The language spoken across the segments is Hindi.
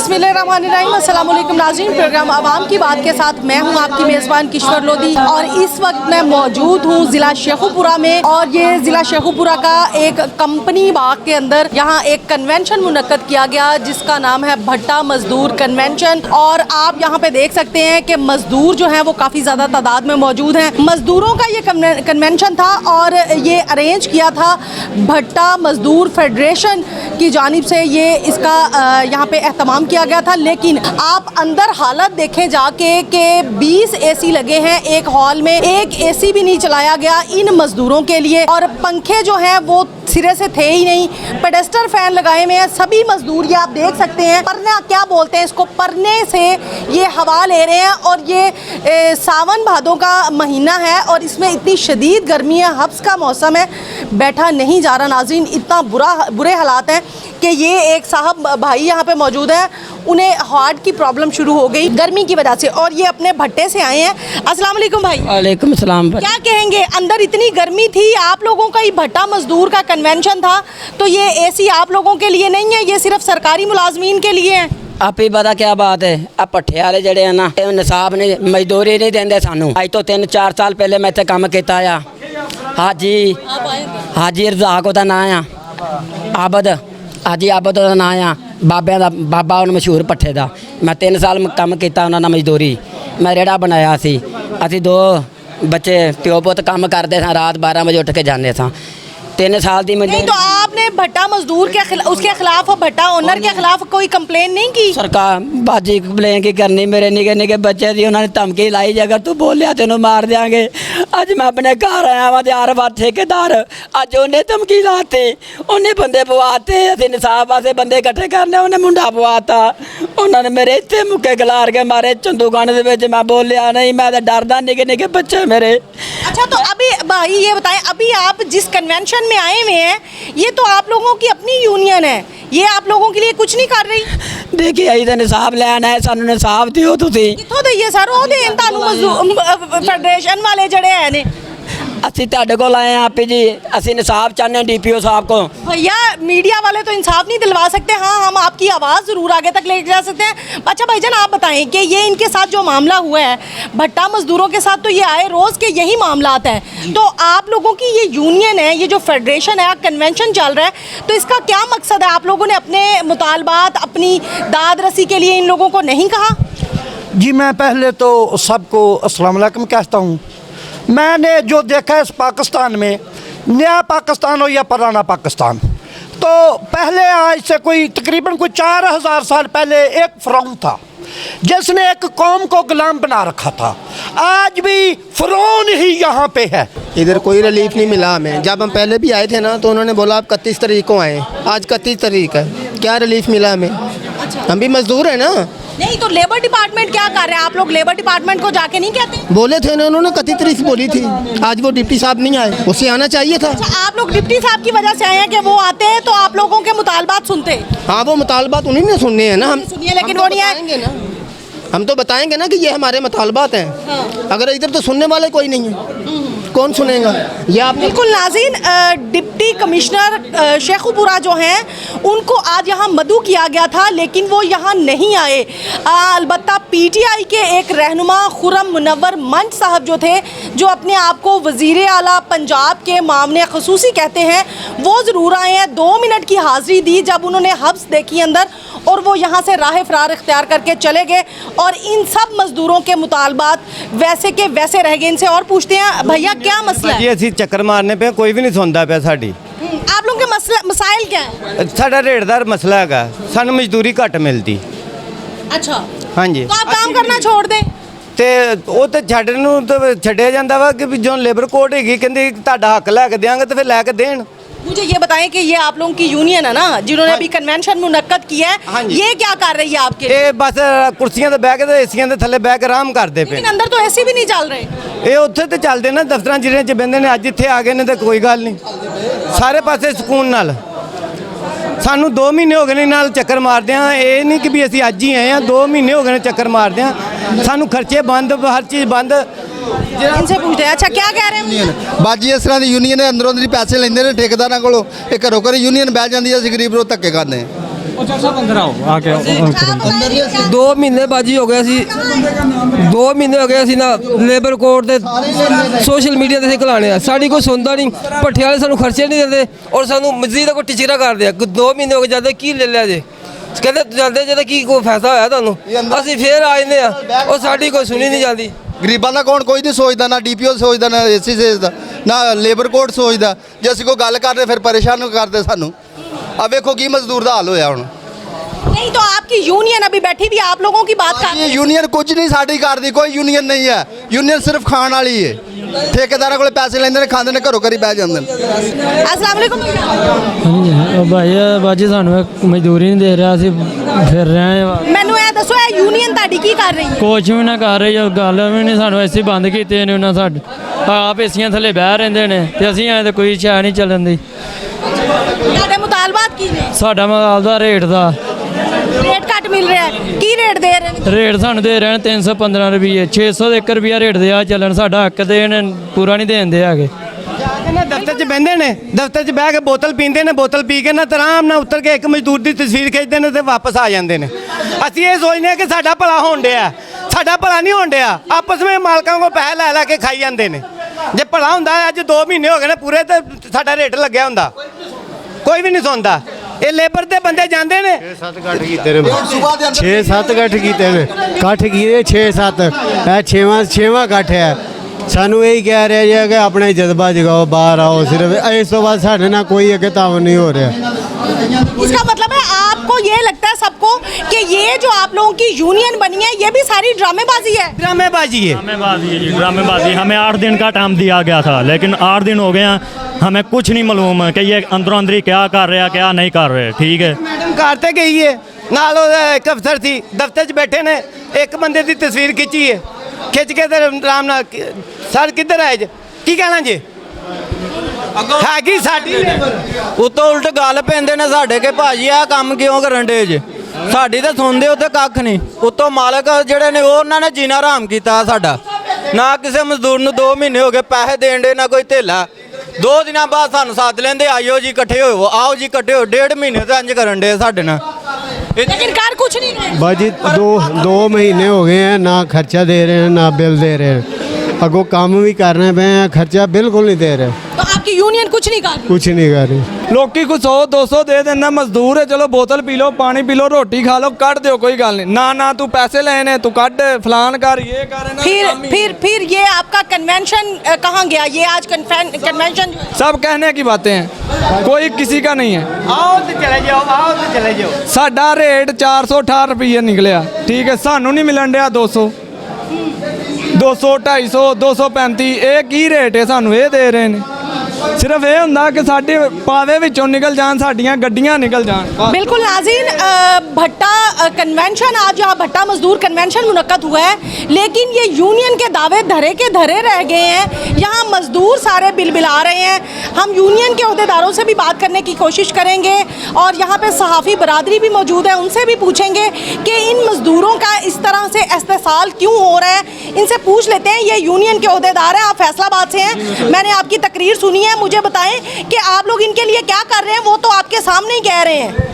बिस्मिल्लाहिर्रहमानिर्रहीम, अस्सलाम वालेकुम नाज़रीन। प्रोग्राम आवाम की बात के साथ मैं हूं आपकी मेज़बान किश्वर लोधी और इस वक्त मैं मौजूद हूं ज़िला शेखुपुरा में। और ये ज़िला शेखुपुरा का एक कंपनी बाग के अंदर यहाँ एक कन्वेंशन मुनक्कद किया गया जिसका नाम है भट्टा मजदूर कन्वेंशन। और आप यहाँ पे देख सकते हैं कि मजदूर जो हैं वो काफ़ी ज़्यादा तादाद में मौजूद हैं। मजदूरों का ये कन्वेंशन था और ये अरेंज किया था भट्टा मजदूर फेडरेशन की जानिब से ये इसका यहाँ पे एहतमाम किया गया था। लेकिन आप अंदर हालत देखें जाके कि 20 एसी लगे हैं एक हॉल में, एक एसी भी नहीं चलाया गया इन मजदूरों के लिए और पंखे जो हैं वो सिरे से थे ही नहीं। पेडेस्टर फैन लगाए हुए हैं सभी मजदूर, ये आप देख सकते हैं। परना क्या बोलते हैं इसको, परने से ये हवा ले रहे हैं। और ये सावन भादों का महीना है और इसमें इतनी शदीद गर्मी है, हब्स का मौसम है, बैठा नहीं जा रहा नाज़रीन। इतना बुरे हालात हैं कि ये एक साहब भाई यहाँ पे मौजूद हैं, उन्हें हार्ट की प्रॉब्लम शुरू हो गई गर्मी की वजह से और ये अपने भट्टे से आए हैं। अस्सलाम वालेकुम भाई। वालेकुम सलाम। क्या कहेंगे, अंदर इतनी गर्मी थी, आप लोगों का ही भट्टा मजदूर का कन्वेंशन था तो ये एसी आप लोगों के लिए नहीं है, ये सिर्फ सरकारी मुलाजमीन के लिए है। आप ही पता क्या बात है, आ भट्ठे वाले जड़े हैं ना निसाब ने मजदूरी नहीं देंगे सानू। अज तो 3-4 साल पहले मैं इत्थे काम किया आ। हाजी रज़ाक ओहदा नाम आ, आबद हाजी आबद ओहदा नाम आ, बाबे दा बाबा उन मशहूर भट्ठे दा। मैं 3 साल काम किया उन्होंने मजदूरी, मैं रेड़ा बनाया सी। असी 2 बच्चे प्यो पुत काम करते थे, रात 12 बजे उठ के जाते थे। 3 साल की नहीं तो आपने भट्टा मजदूर के उसके खिलाफ, भट्टा ओनर के खिलाफ कोई कंप्लेन नहीं की? सरकार बाजी कंप्लेन की करनी, मेरे निके निके बच्चे थी, उन्होंने धमकी लाई अगर तू बोलिया तेन मार देंगे। अज मैं अपने घर आया वा 4 बार ठेकेदार, अज उन्हें धमकी लाती, उन्हें बंदे पवाते, अभी निसाब वास्ते बंदे इकट्ठे करने, उन्हें मुंडा पवाता। उन्होंने मेरे इतने मुक्के गलार के मारे चंदूगण के, मैं बोलिया नहीं, मैं तो डरदा, निके निके बच्चे मेरे। अच्छा तो अभी भाई ये बताएं, अभी आप जिस कन्वेंशन में आए हुए हैं ये तो आप लोगों की अपनी यूनियन है, ये आप लोगों के लिए कुछ नहीं कर रही? देखिए अभी तो निसाब लैन है, सानू निसाब दियो तुसी। किथों दईए सर, वो देन तानू मजदूर फेडरेशन वाले जड़े हैं ने। असी तुहाडे कोल आए हैं आपी जी, असी इंसाफ चाहते हैं DPO साहब को। भैया मीडिया वाले तो इंसाफ नहीं दिलवा सकते, हाँ हम आपकी आवाज़ ज़रूर आगे तक ले जा सकते हैं। अच्छा भाईजान आप बताएं कि ये इनके साथ जो मामला हुआ है भट्टा मजदूरों के साथ, तो ये आए रोज़ के यही मामलात हैं, तो आप लोगों की ये यूनियन है, ये जो फेडरेशन है, कन्वेंशन चल रहा है, तो इसका क्या मकसद है? आप लोगों ने अपने मुतालबात, अपनी दाद रसी के लिए इन लोगों को नहीं कहा? जी मैं पहले तो सबको अस्सलाम वालेकुम कहता हूँ। मैंने जो देखा है इस पाकिस्तान में, नया पाकिस्तान हो या पुराना पाकिस्तान, तो पहले आज से कोई तकरीबन 4000 साल पहले एक फ़िरौन था जिसने एक कौम को गुलाम बना रखा था। आज भी फ़िरौन ही यहाँ पे है। इधर कोई रिलीफ नहीं मिला हमें। जब हम पहले भी आए थे ना तो उन्होंने बोला आप 31 तारीख को आएँ, आज 31 तारीख है, क्या रिलीफ मिला हमें? हम भी मजदूर हैं ना। नहीं तो लेबर डिपार्टमेंट क्या कर रहे हैं? आप लोग लेबर डिपार्टमेंट को जाके नहीं कहते? बोले थे ना, उन्होंने 31 तारीख बोली थी, आज वो डिप्टी साहब नहीं आए, उसे आना चाहिए था। अच्छा आप लोग डिप्टी साहब की वजह से आए हैं कि वो आते हैं तो आप लोगों के मुतालबात सुनते? हाँ वो मुतालबात उन्हीं ने सुनने हैं ना, हम सुनिए लेकिन वो नहीं आएंगे ना, हम तो बताएंगे ना कि ये हमारे मुतालबात हैं। हाँ। अगर इधर तो सुनने वाले कोई नहीं है, कौन सुनेगा? ये आप बिल्कुल नाज़रीन, डिप्टी कमिश्नर शेखुपुरा जो हैं उनको आज यहाँ मदऊ किया गया था लेकिन वो यहाँ नहीं आए। अलबत्ता PTI के एक रहनुमा खुर्रम मुनव्वर मंच साहब जो थे, जो अपने आप को वज़ीर आला पंजाब के मामले ख़ुसूसी कहते हैं, वो ज़रूर आए हैं। 2 मिनट की हाज़िरी दी जब उन्होंने हब्स देखी अंदर और वो यहाँ से राह फ़रार इख्तियार करके चले गए और इन सब मज़दूरों के मुतालबात वैसे के वैसे रह गए। इनसे और पूछते हैं, भैया क्या मसला है? जी असी चक्कर मारने पे कोई भी नहीं सुनता पाया साडी। आप लोगों के मसाइल क्या है? साडा रेटदार मसला है, सानू मजदूरी घट मिलती। अच्छा हाँ जी, तो आप काम करना छोड़ दें ਤੇ ਉਹ ਤੇ ਛੱਡਣ ਨੂੰ ਤਾਂ ਛੱਡਿਆ ਜਾਂਦਾ ਵਾ कि जो लेबर कोड हैगी कहंदी ਤੁਹਾਡਾ हक लैके देंगे तो फिर लैके देन। मुझे ये बताएं कि ये आप लोगों की यूनियन है ना जिन्होंने अभी कन्वेंशन मुनक्कद किया है, हाँ जी। ये क्या कर रही है आपके लिए? ये बस कुर्सियां ते बह के ते एसीयां दे थल्ले बह के आराम करते पे। लेकिन अंदर तो ऐसे भी नहीं चल रहे। ਇਹ ਉੱਥੇ ਤੇ ਚੱਲਦੇ ਨਾ ਦਫ਼ਤਰਾਂ ਜਿਹਨਾਂ 'ਚ ਬੰਦੇ ਨੇ, ਅੱਜ ਇੱਥੇ ਆ ਗਏ ਨੇ ਤੇ ਕੋਈ ਗੱਲ ਨਹੀਂ, ਸਾਰੇ ਪਾਸੇ ਸਕੂਨ ਨਾਲ। ਸਾਨੂੰ 2 ਮਹੀਨੇ ਹੋ ਗਏ ਨੇ ਨਾਲ ਚੱਕਰ ਮਾਰਦੇ ਆ, ਇਹ ਨਹੀਂ ਕਿ ਵੀ ਅਸੀਂ ਅੱਜ ਹੀ ਆਏ ਆ, 2 ਮਹੀਨੇ ਹੋ ਗਏ ਨੇ ਚੱਕਰ ਮਾਰਦੇ ਆ, ਸਾਨੂੰ ਖਰਚੇ ਬੰਦ, ਹਰ ਚੀਜ਼ ਬੰਦ। इनसे पूछते हैं। अच्छा क्या कह रहे हैं? बाजी इस तरह की यूनियन है, अंदरों अंदर पैसे लेंदे ने ठेकेदारां कोलों, ये घरों घर यूनियन बह जाती है, असीं गरीब लोग धक्के खाने। ਅੱਛਾ ਸਭ ਅੰਦਰ ਆਓ ਆ ਕੇ दो महीने बाजी हो गए सी 2 ਮਹੀਨੇ ਹੋ ਗਏ ਅਸੀਂ ਨਾ ਲੇਬਰ ਕੋਡ ਤੇ ਸੋਸ਼ਲ ਮੀਡੀਆ ਤੇ ਅਸੀਂ ਘਲਾਣੇ ਆ ਸਾਡੀ ਕੋਈ ਸੁਣਦਾ ਨਹੀਂ ਭੱਠੇ ਵਾਲੇ ਸਾਨੂੰ ਖਰਚੇ ਨਹੀਂ ਦਿੰਦੇ ਔਰ ਸਾਨੂੰ ਮਜ਼ਦੂਰੀ ਦਾ ਕੋਈ ਟਿਚਰਾ ਕਰਦੇ ਆ 2 ਮਹੀਨੇ ਹੋ ਗਏ ਜਾਂਦੇ ਕੀ ਲੈ ਲਿਆ ਜੇ ਕਹਿੰਦੇ ਜਾਂਦੇ ਜਦੋਂ ਕੀ ਕੋਈ ਫੈਸਲਾ ਹੋਇਆ ਤੁਹਾਨੂੰ ਅਸੀਂ ਫੇਰ ਆ ਜਾਂਦੇ ਆ ਉਹ ਸਾਡੀ ਕੋਈ ਸੁਣੀ ਨਹੀਂ ਜਾਂਦੀ ਗਰੀਬਾਂ ਦਾ ਕੌਣ ਕੋਈ ਨਹੀਂ ਸੋਚਦਾ ਨਾ ਡੀਪੀਓ ਸੋਚਦਾ ਨਾ ਏਸੀ ਸੋਚਦਾ ਨਾ ਲੇਬਰ ਕੋਡ ਸੋਚਦਾ ਜੇ ਅਸੀਂ ਕੋਈ ਗੱਲ ਕਰਦੇ ਫਿਰ ਪਰੇਸ਼ਾਨ ਕਰਦੇ ਸਾਨੂੰ ਆ ਵੇਖੋ ਕੀ ਮਜ਼ਦੂਰ ਦਾ ਹਾਲ ਹੋਇਆ ਹੁਣ नहीं तो आपकी यूनियन अभी बैठी भी आप लोगों की बात कर ਇਹ ਯੂਨੀਅਨ ਕੁਝ ਨਹੀਂ ਸਾਡੀ ਕਰਦੀ ਕੋਈ ਯੂਨੀਅਨ ਨਹੀਂ ਹੈ ਯੂਨੀਅਨ ਸਿਰਫ ਖਾਣ ਵਾਲੀ ਹੈ ਠੇਕੇਦਾਰਾਂ ਕੋਲੇ ਪੈਸੇ ਲੈਂਦੇ ਨੇ ਖਾਂਦੇ ਨੇ ਘਰੋਂ ਘਰੀ ਬਹਿ ਜਾਂਦੇ ਨੇ अस्सलाम वालेकुम भैया। ਹਾਂਜੀ ਭਾਈ ਬਾਜੀ ਸਾਨੂੰ ਮਜ਼ਦੂਰੀ ਨਹੀਂ ਦੇ ਰਿਹਾ ਅਸੀਂ ਫਿਰ ਰਹੇ ਆ ਮੈਨੂੰ ਇਹ ਦੱਸੋ ਇਹ ਯੂਨੀਅਨ ਤੁਹਾਡੀ ਕੀ ਕਰ ਰਹੀ ਹੈ? ਕੁਛ ਵੀ ਨਾ ਕਰ ਰਹੀ ਗੱਲ ਵੀ ਨਹੀਂ ਸਾਨੂੰ ਐਸੀ ਬੰਦ ਕੀਤੇ ਨੇ ਉਹਨਾਂ ਸਾਡੇ ਆਪ ਏਸੀਆਂ ਥੱਲੇ ਬਹਿ ਰਹਿੰਦੇ ਨੇ ਤੇ ਅਸੀਂ ਐਂ ਤਾਂ ਕੋਈ ਚਾਹ ਨਹੀਂ ਚੱਲਣ ਦੀ ਤੁਹਾਡੇ ਮੁਤਾਲਬਾਤ ਕੀ ਨੇ? ਸਾਡਾ ਮਾਲ ਦਾ ਰੇਟ ਦਾ ਰੇਟ ਘੱਟ ਮਿਲ ਰਿਹਾ ਹੈ ਕੀ ਰੇਟ ਦੇ ਰਹੇ ਨੇ? ਰੇਟ ਸਾਨੂੰ ਦੇ ਰਹੇ ਨੇ 315 ਰੁਪਏ 600 ਦੇ 1 ਰੁਪਿਆ ਰੇਟ ਦੇ ਆ ਚੱਲਣ ਸਾਡਾ ਹੱਕ ਦੇ ਨੇ ਪੂਰਾ ਨਹੀਂ ਦੇਂਦੇ ਹੈਗੇ ਜਾ ਕੇ ਨਾ ਦਫ਼ਤਰ 'ਚ ਬਹਿੰਦੇ ਨੇ ਦਫ਼ਤਰ 'ਚ ਬਹਿ ਕੇ ਬੋਤਲ ਪੀਂਦੇ ਨੇ ਬੋਤਲ ਪੀ ਕੇ ਨਾ ਆਰਾਮ ਨਾਲ ਉੱਤਰ ਕੇ ਇੱਕ ਮਜ਼ਦੂਰ ਦੀ ਤਸਵੀਰ ਖਿੱਚਦੇ ਨੇ ਤੇ ਵਾਪਸ ਆ ਜਾਂਦੇ ਨੇ ਅਸੀਂ ਇਹ ਸੋਚਦੇ ਹਾਂ ਕਿ ਸਾਡਾ ਭਲਾ ਹੋਣ ਡਿਆ ਸਾਡਾ ਭਲਾ ਨਹੀਂ ਹੋਣ ਡਿਆ ਆਪਸ ਵਿੱਚ ਮਾਲਕਾਂ ਕੋਲ ਪੈਸੇ ਲੈ ਲੈ ਕੇ ਖਾਈ ਜਾਂਦੇ ਨੇ ਜੇ ਭਲਾ ਹੁੰਦਾ ਅੱਜ 2 ਮਹੀਨੇ ਹੋ ਗਏ ਨੇ ਪੂਰੇ ਤੇ ਸਾਡਾ ਰੇਟ ਲੱਗਿਆ ਹੁੰਦਾ ਕੋਈ ਵੀ ਨਹੀਂ ਸੁਣਦਾ ਇਹ ਲੇਬਰ ਦੇ ਬੰਦੇ ਜਾਂਦੇ ਨੇ 6-7 ਇਕੱਠ ਕੀਤੇ ਨੇ 6-7 ਇਕੱਠ ਕੀਤੇ ਨੇ ਇਕੱਠ ਕੀਤੇ 6-7 ਇਹ ਛੇਵਾਂ ਇਕੱਠ ਹੈ ਸਾਨੂੰ ਇਹੀ ਕਹਿ ਰਿਹਾ ਜੀ ਕਿ ਆਪਣਾ ਜਜ਼ਬਾ ਜਗਾਓ ਬਾਹਰ ਆਓ ਸਿਰਫ ਇਸ ਤੋਂ ਬਾਅਦ ਸਾਡੇ ਨਾਲ ਕੋਈ ਅੱਗੇ ਤਾਵਨ ਨਹੀਂ ਹੋ ਰਿਹਾ इसका मतलब है आपको ये लगता है सबको कि ये जो आप लोगों की यूनियन बनी है ये भी सारी ड्रामेबाजी है? ड्रामेबाजी है ड्रामेबाजी है जी ड्रामेबाजी हमें 8 दिन का टाइम दिया गया था लेकिन 8 दिन हो गए हैं हमें कुछ नहीं मालूम कि ये अंदरों अंदरी क्या कर रहे हैं क्या नहीं कर रहे ठीक है ਮੈਡਮ ਕਾਰ ਤੇ ਗਈ ਹੈ ਨਾਲ ਉਹਦਾ ਇੱਕ ਅਫਸਰ ਸੀ ਦਫ਼ਤਰ 'ਚ ਬੈਠੇ ਨੇ ਇੱਕ ਬੰਦੇ ਦੀ ਤਸਵੀਰ ਖਿੱਚੀ ਹੈ ਖਿੱਚ ਕੇ ਤੇ ਆਰਾਮ ਨਾਲ ਸਰ ਕਿੱਧਰ ਆਏ ਜੇ ਕੀ ਕਹਿਣਾ ਜੀ ਹੈਗੀ ਸਾਡੀ ਉਤੋਂ ਉਲਟ ਗੱਲ ਪੈਂਦੇ ਨੇ ਸਾਡੇ ਕੇ ਭਾਜੀ ਆ ਕੰਮ ਕਿਉਂ ਕਰਨ ਡੇ ਜੇ ਸਾਡੀ ਤਾਂ ਸੁਣਦੇ ਉੱਤੇ ਕੱਖ ਨਹੀਂ ਉਤੋਂ ਮਾਲਕ ਜਿਹੜੇ ਨੇ ਉਹਨਾਂ ਨੇ ਜੀਣਾ ਹਰਾਮ ਕੀਤਾ ਸਾਡਾ ਨਾ ਕਿਸੇ ਮਜ਼ਦੂਰ ਨੂੰ 2 ਮਹੀਨੇ ਹੋ ਗਏ ਪੈਸੇ ਦੇਣ ਦੇ ਨਾ ਕੋਈ ਧੇਲਾ 2 ਦਿਨਾਂ ਬਾਅਦ ਸਾਨੂੰ ਸੱਦ ਲੈਂਦੇ ਆਇਓ ਜੀ ਇਕੱਠੇ ਹੋਵੋ ਆਓ ਜੀ ਇਕੱਠੇ ਹੋ 1.5 ਮਹੀਨੇ ਤੋਂ ਇੰਜ ਕਰਨ ਡੇ ਸਾਡੇ ਨਾਲ लेकिन कार कुछ नहीं है। ਬਾਜੀ 2 ਮਹੀਨੇ ਹੋ ਗਏ ਹੈ ਨਾ ਖਰਚਾ ਦੇ ਰਹੇ ਨਾ ਬਿੱਲ ਦੇ ਰਹੇ ਅੱਗੋਂ ਕੰਮ ਵੀ ਕਰਨੇ ਪਏ ਆ ਖਰਚਾ ਬਿਲਕੁਲ ਨਹੀਂ ਦੇ ਰਹੇ तो आपकी यूनियन कुछ नहीं कर रही? ਕੁਝ ਨਹੀਂ ਕਰ ਰਹੀ ਲੋਕੀ ਕੋ 100-200 ਦੇ ਦੇਣਾ ਮਜ਼ਦੂਰ ਹੈ ਚਲੋ ਬੋਤਲ ਪੀ ਲਓ ਪਾਣੀ ਪੀ ਲਓ ਰੋਟੀ ਖਾ ਲਓ ਕੱਢ ਦਿਓ ਕੋਈ ਗੱਲ ਨਹੀਂ ਨਾ ਤੂੰ ਪੈਸੇ ਲੈਣੇ ਤੂੰ ਕੱਢ ਫਲਾਨ ਕਰ ਇਹ ਕਰ ਨਾ फिर ये आपका कन्वेंशन कहाँ गया? ये आज कन्वेंशन सब कहने की बातें हैं कोई किसी का नहीं है ਆਓ ਤੇ ਚਲੇ ਜਾਓ ਆਓ ਤੇ ਚਲੇ ਜਾਓ ਸਾਡਾ ਰੇਟ 418 ਰੁਪਏ ਨਿਕਲਿਆ ਠੀਕ ਹੈ ਸਾਨੂੰ ਨਹੀਂ ਮਿਲਣ ਡਿਆ 200 200 250 235 ਇਹ ਕੀ ਰੇਟ ਹੈ ਸਾਨੂੰ ਇਹ ਦੇ ਰਹੇ ਨੇ ਸਿਰਫ ਇਹ ਹੁੰਦਾ ਕਿ ਸਾਡੇ ਪਾਵੇ ਵਿੱਚੋਂ ਨਿਕਲ ਜਾਣ ਸਾਡੀਆਂ ਗੱਡੀਆਂ ਨਿਕਲ ਜਾਣ बिल्कुल नाज़रीन भट्टा कन्वेंशन आज यहाँ भट्टा मजदूर कन्वेंशन मुनक्कद हुआ है लेकिन ये यूनियन के दावे धरे के धरे रह गए हैं यहाँ मजदूर सारे बिलबिला रहे हैं हम यूनियन के अहदेदारों से भी बात करने की कोशिश करेंगे और यहाँ पे सहाफ़ी बरादरी भी मौजूद है उनसे भी पूछेंगे कि इन मज़दूरों का इस तरह से इस्तेसाल क्यों हो रहा है इनसे पूछ लेते हैं ये यूनियन के अहदेदार हैं आप फैसलाबाद से हैं मैंने आपकी तकरीर सुनी है मुझे बताएं कि आप लोग इनके लिए क्या कर रहे हैं वो तो आपके सामने ही कह रहे हैं